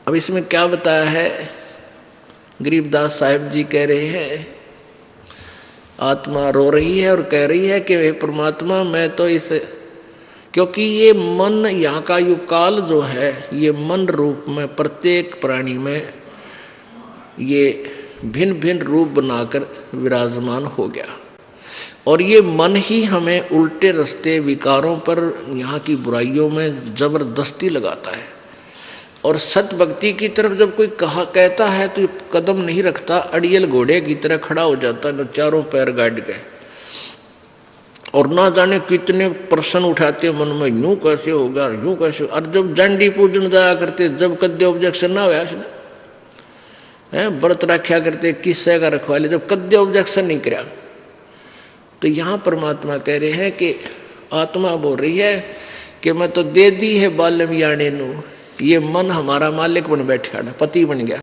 अब इसमें क्या बताया है, गरीबदास साहिब जी कह रहे हैं, आत्मा रो रही है और कह रही है कि वे परमात्मा मैं तो इस, क्योंकि ये मन यहाँ का यु काल जो है ये मन रूप में प्रत्येक प्राणी में ये भिन्न भिन्न रूप बनाकर विराजमान हो गया, और ये मन ही हमें उल्टे रास्ते विकारों पर यहाँ की बुराइयों में जबरदस्ती लगाता है। और सत भक्ति की तरफ जब कोई कहता है तो कदम नहीं रखता, अड़ियल घोड़े की तरह खड़ा हो जाता है, चारों पैर गाड़ के, और ना जाने कितने प्रश्न उठाते मन में, यूं कैसे होगा, यूं कैसे। और जब जंडी पूजन जाया करते, जब कद्य ऑब्जेक्शन ना हुआ है, व्रत रखा करते, किस्से का रखवा ले, जब कद्य ऑब्जेक्शन नहीं कराया, तो यहाँ परमात्मा कह रहे हैं कि आत्मा बोल रही है कि मैं तो दे दी है बालम याने नू, ये मन हमारा मालिक बन बैठा, पति बन गया।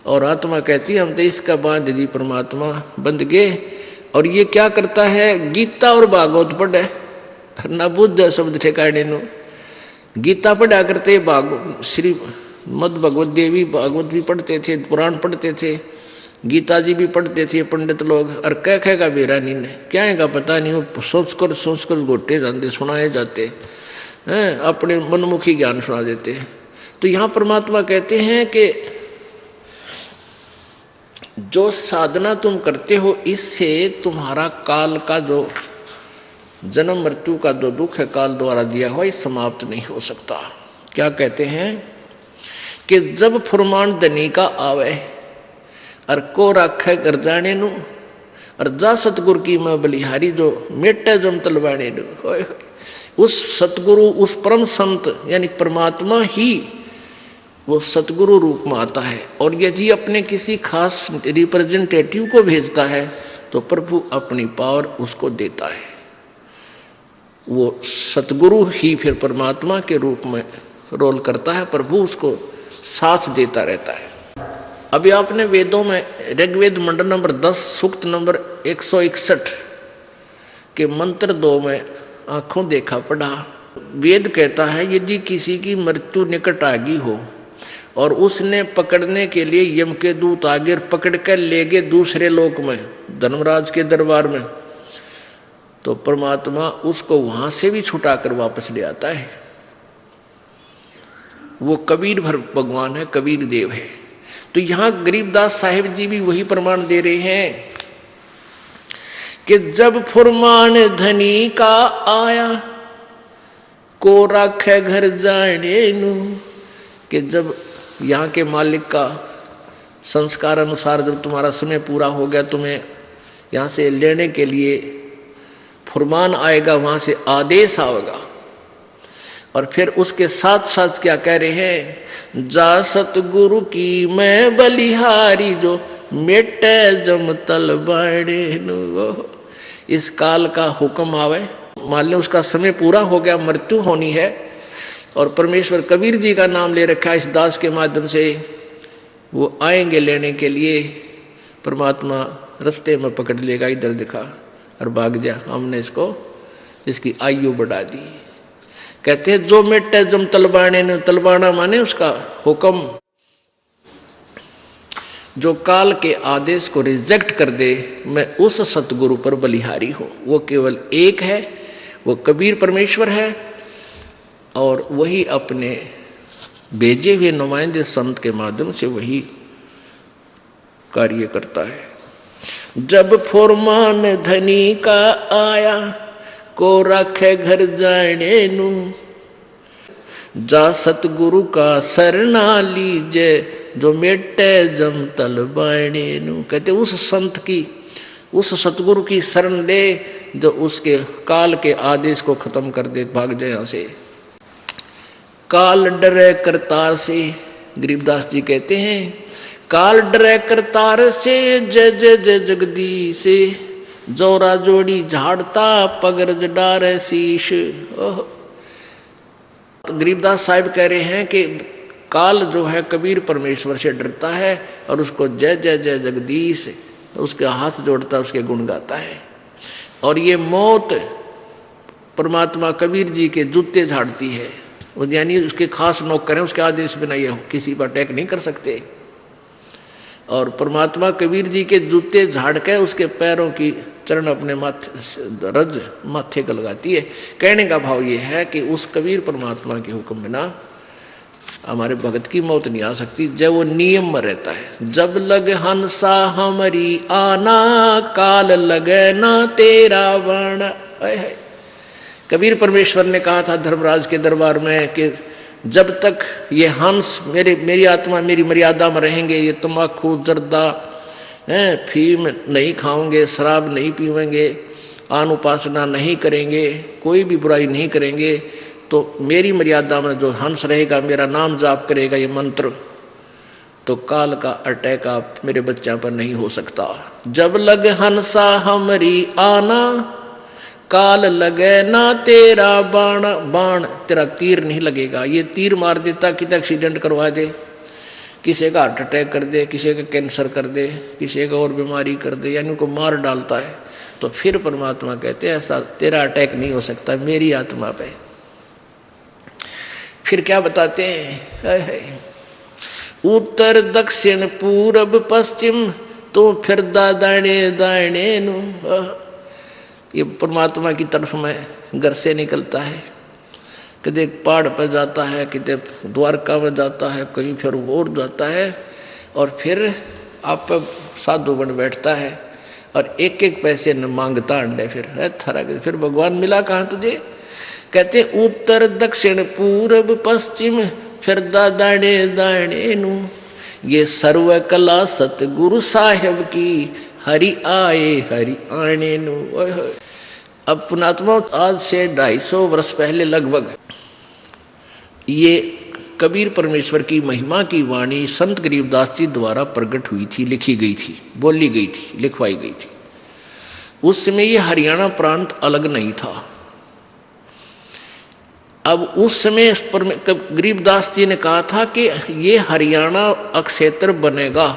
और आत्मा कहती है हम तो इसका बांध दी परमात्मा बंध गए। और ये क्या करता है, गीता और भागवत पढ़े, न बुद्ध शब्द ठेकाने नो, गीता पढ़ा करते, श्री मद भगवत देवी भागवत भी पढ़ते थे, पुराण पढ़ते थे, गीता जी भी पढ़ते थे पंडित लोग। और कह कहेगा बेरानी ने क्या है का पता नहीं, वो सोच कर गोटे जाते, सुनाए जाते हैं, अपने मनमुखी ज्ञान सुना देते हैं। तो यहाँ परमात्मा कहते हैं कि जो साधना तुम करते हो इससे तुम्हारा काल का जो जन्म मृत्यु का जो दुख है काल द्वारा दिया हुआ, ये समाप्त नहीं हो सकता। क्या कहते हैं कि जब फुरमान धनी का आवे और को राखे कर जाने नु, और जा सतगुरु की मैं बलिहारी जो मेटे जम तलवाने नु, उस सतगुरु उस परम संत यानी परमात्मा ही वो सतगुरु रूप में आता है। और यदि अपने किसी खास रिप्रेजेंटेटिव को भेजता है तो प्रभु अपनी पावर उसको देता है, वो सतगुरु ही फिर परमात्मा के रूप में रोल करता है, प्रभु उसको साथ देता रहता है। अभी आपने वेदों में ऋग्वेद मंडल नंबर 10 सूक्त नंबर 161 के मंत्र 2 में आंखों देखा पढ़ा। वेद कहता है यदि किसी की मृत्यु निकट आ गई हो और उसने पकड़ने के लिए यम के दूत आगे पकड़ कर ले गए दूसरे लोक में, धर्मराज के दरबार में, तो परमात्मा उसको वहां से भी छुटाकर वापस ले आता है। वो कबीर भगवान है, कबीर देव है। तो यहाँ गरीबदास साहिब जी भी वही प्रमाण दे रहे हैं कि जब फुरमान धनी का आया को राखे घर जाने नू, कि जब यहाँ के मालिक का संस्कार अनुसार जब तुम्हारा समय पूरा हो गया, तुम्हें यहाँ से लेने के लिए फुरमान आएगा, वहाँ से आदेश आएगा। और फिर उसके साथ साथ क्या कह रहे हैं, जा सतगुरु की मैं बलिहारी जो मेटे जम तल बाड़े नु। इस काल का हुक्म आवे, मान लो उसका समय पूरा हो गया, मृत्यु होनी है, और परमेश्वर कबीर जी का नाम ले रखा है इस दास के माध्यम से, वो आएंगे लेने के लिए। परमात्मा रास्ते में पकड़ लेगा, इधर दिखा और भाग जा, हमने इसको इसकी आयु बढ़ा दी। कहते हैं जो मेटे जम तलबाने ने, तलबाना माने उसका हुक्म, जो काल के आदेश को रिजेक्ट कर दे, मैं उस सतगुरु पर बलिहारी हूँ। वो केवल एक है, वो कबीर परमेश्वर है, और वही अपने भेजे हुए नुमाइंदे संत के माध्यम से वही कार्य करता है। जब फुरमान धनी का आया को रखे घर जाने नू, जा सतगुरु का शरणा लीजे जो मेटे जम तल बाणे नू। कहते उस संत की, उस सतगुरु की शरण ले जो उसके काल के आदेश को खत्म कर दे, भाग जाए यहाँ से। काल डरे करतार से, गरीबदास जी कहते हैं काल डरे करतार से जय जय जय जगदीश से, जोरा जोड़ी झाड़ता पगरज डारे शीश। गरीबदास साहिब कह रहे हैं कि काल जो है कबीर परमेश्वर से डरता है और उसको जय जय जय जगदीश, उसके हाथ जोड़ता है, उसके गुण गाता है। और ये मौत परमात्मा कबीर जी के जूते झाड़ती है, वो यानी उसके खास नौकर हैं, उसके आदेश बिना ये किसी पर अटैक नहीं कर सकते। और परमात्मा कबीर जी के जूते झाड़ के उसके पैरों की चरण अपने माथे रज माथे को लगाती है। कहने का भाव ये है कि उस कबीर परमात्मा के हुक्म बिना हमारे भगत की मौत नहीं आ सकती, जब वो नियम में रहता है। जब लग हंसा हमारी आना, काल लगे ना तेरा बाण। कबीर परमेश्वर ने कहा था धर्मराज के दरबार में कि जब तक ये हंस मेरी आत्मा मेरी मर्यादा में रहेंगे, ये तम्बाकू जर्दा फीम नहीं खाओगे, शराब नहीं पीवेंगे, आन उपासना नहीं करेंगे, कोई भी बुराई नहीं करेंगे, तो मेरी मर्यादा में जो हंस रहेगा, मेरा नाम जाप करेगा ये मंत्र, तो काल का अटैक आप मेरे बच्चा पर नहीं हो सकता। जब लग हंसा हमारी आना, काल लगे ना तेरा बाण। बाण तेरा तीर नहीं लगेगा, ये तीर मार देता, कितना एक्सीडेंट करवा दे, किसी का हार्ट अटैक कर दे, किसी का कैंसर कर दे, किसी का और बीमारी कर दे, यानी उनको मार डालता है। तो फिर परमात्मा कहते हैं ऐसा तेरा अटैक नहीं हो सकता मेरी आत्मा पे। फिर क्या बताते हैं, उत्तर दक्षिण पूरब पश्चिम तो फिर दाने दाने नु। ये परमात्मा की तरफ में घर से निकलता है, कदे पहाड़ पर जाता है, कितने द्वारका में जाता है, कहीं फिर और जाता है, और फिर आप साधु बन बैठता है और एक एक पैसे न मांगता अंडे। फिर है थारा, फिर भगवान मिला कहाँ तुझे? कहते उत्तर दक्षिण पूरब पश्चिम फिर दाने दाने नु। ये सर्व कला सतगुरु साहेब की, हरि आए हरि आने नु। अब पुणात्मा आज से 250 वर्ष पहले लगभग ये कबीर परमेश्वर की महिमा की वाणी संत गरीबदास जी द्वारा प्रकट हुई थी, लिखी गई थी, बोली गई थी, लिखवाई गई थी। उस समय ये हरियाणा प्रांत अलग नहीं था। अब उस समय गरीबदास जी ने कहा था कि ये हरियाणा अक्षेत्र बनेगा,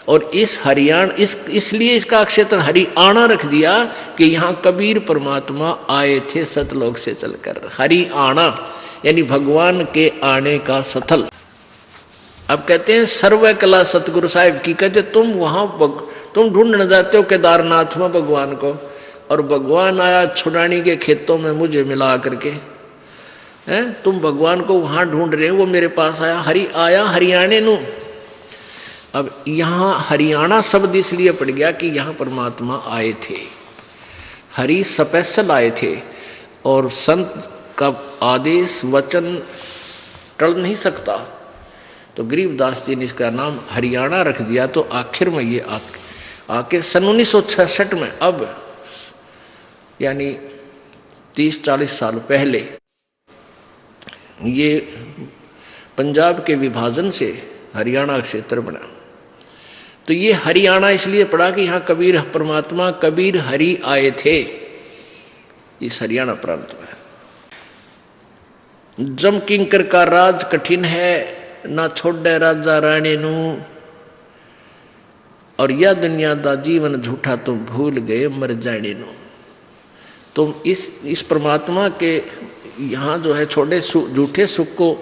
और इस हरियाणा इसलिए इसका क्षेत्र हरियाणा रख दिया कि यहाँ कबीर परमात्मा आए थे सतलोक से चलकर। हरियाणा यानी भगवान के आने का स्थल। अब कहते हैं सर्व कला सतगुरु साहिब की। कहते तुम वहाँ तुम ढूंढने जाते हो केदारनाथ में भगवान को, और भगवान आया छुड़ानी के खेतों में मुझे मिला करके। हैं तुम भगवान को वहाँ ढूंढ रहे हो, वो मेरे पास आया, आया हरियाणे नु। अब यहाँ हरियाणा शब्द इसलिए पड़ गया कि यहाँ परमात्मा आए थे, हरि स्पेशल आए थे, और संत का आदेश वचन टल नहीं सकता। तो गरीबदास जी ने इसका नाम हरियाणा रख दिया। तो आखिर में ये आके सन 1966 में, अब यानी 30-40 साल पहले, ये पंजाब के विभाजन से हरियाणा क्षेत्र बना। तो ये हरियाणा इसलिए पड़ा कि यहाँ कबीर परमात्मा कबीर हरि आए थे, इस हरियाणा प्रांत में। जम किंकर का राज कठिन है, ना छोड़े राजा रानी नू, और यह दुनिया दा जीवन झूठा तुम भूल गए मर जाने नू। तुम इस परमात्मा के यहाँ जो है छोटे झूठे सुख को,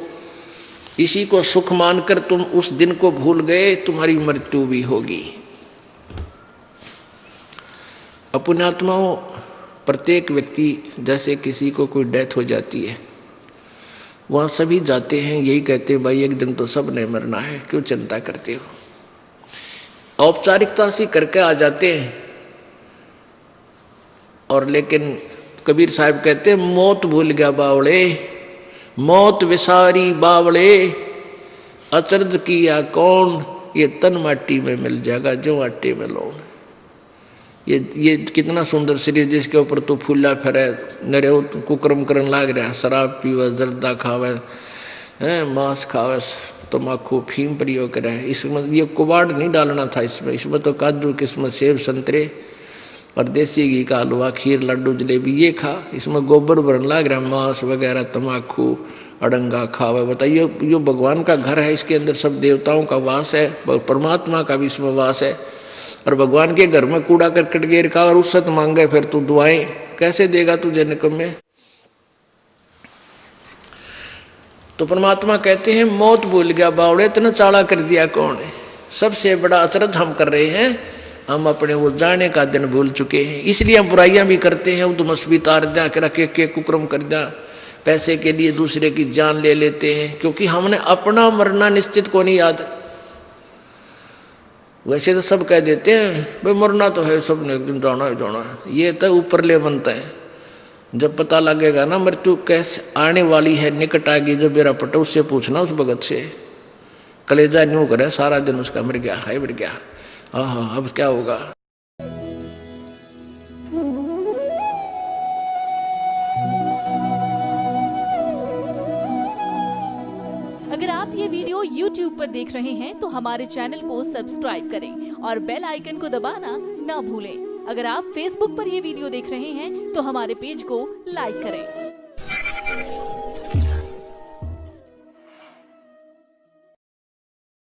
इसी को सुख मानकर तुम उस दिन को भूल गए, तुम्हारी मृत्यु भी होगी। पुण्यात्माओं, प्रत्येक व्यक्ति, जैसे किसी को कोई डेथ हो जाती है, वहाँ सभी जाते हैं, यही कहते हैं भाई एक दिन तो सब ने मरना है, क्यों चिंता करते हो। औपचारिकता से करके आ जाते हैं, और लेकिन कबीर साहब कहते हैं मौत भूल गया बावड़े, मौत विसारी बावड़े, अचरज किया कौन, ये तन माटी में मिल जाएगा जो आटे में लो। ये कितना सुंदर शरीर जिसके ऊपर तो फूला फिरे, नरे कुकर्म करन लाग रहा, शराब पीवे, जर्दा खावे, मांस खावे, तम्बाकू फीम प्रयोग करे। इसमें ये कुबाड़ नहीं डालना था, इसमें तो काजू किस्मत सेब संतरे और देसी घी का हलवा खीर लड्डू जलेबी ये खा। इसमें गोबर भरन लाग रहा, मांस वगैरह तम्बाकू अड़ंगा खावे। बताइए, यो भगवान का घर है, इसके अंदर सब देवताओं का वास है, परमात्मा का भी इसमें वास है। और भगवान के घर में कूड़ा करकट गिर का और उससे मांगे, फिर तू दुआएं कैसे देगा तुझे निकम्मे। तो परमात्मा कहते हैं मौत भूल गया बावड़े, इतना चाला कर दिया कौन है। सबसे बड़ा अचरज हम कर रहे हैं, हम अपने वो जाने का दिन भूल चुके हैं। इसलिए हम बुराइयां भी करते हैं, उद्मस भी तार दिया कर रखे के कुक्रम कर दिया, पैसे के लिए दूसरे की जान ले लेते हैं, क्योंकि हमने अपना मरना निश्चित को नहीं याद। वैसे तो सब कह देते हैं भाई मरना तो है, सबने एक दिन जाना है जाना है, ये तो ऊपर ले बनता है। जब पता लगेगा ना मृत्यु कैसे आने वाली है, निकट आएगी, जब मेरा पटा उससे पूछना, उस भगत से। कलेजा न्यू करे सारा दिन उसका, मर गया है मर गया, हाँ अब क्या होगा। अगर आप ये वीडियो YouTube पर देख रहे हैं तो हमारे चैनल को सब्सक्राइब करें और बेल आइकन को दबाना ना भूलें। अगर आप Facebook पर ये वीडियो देख रहे हैं तो हमारे पेज को लाइक करें।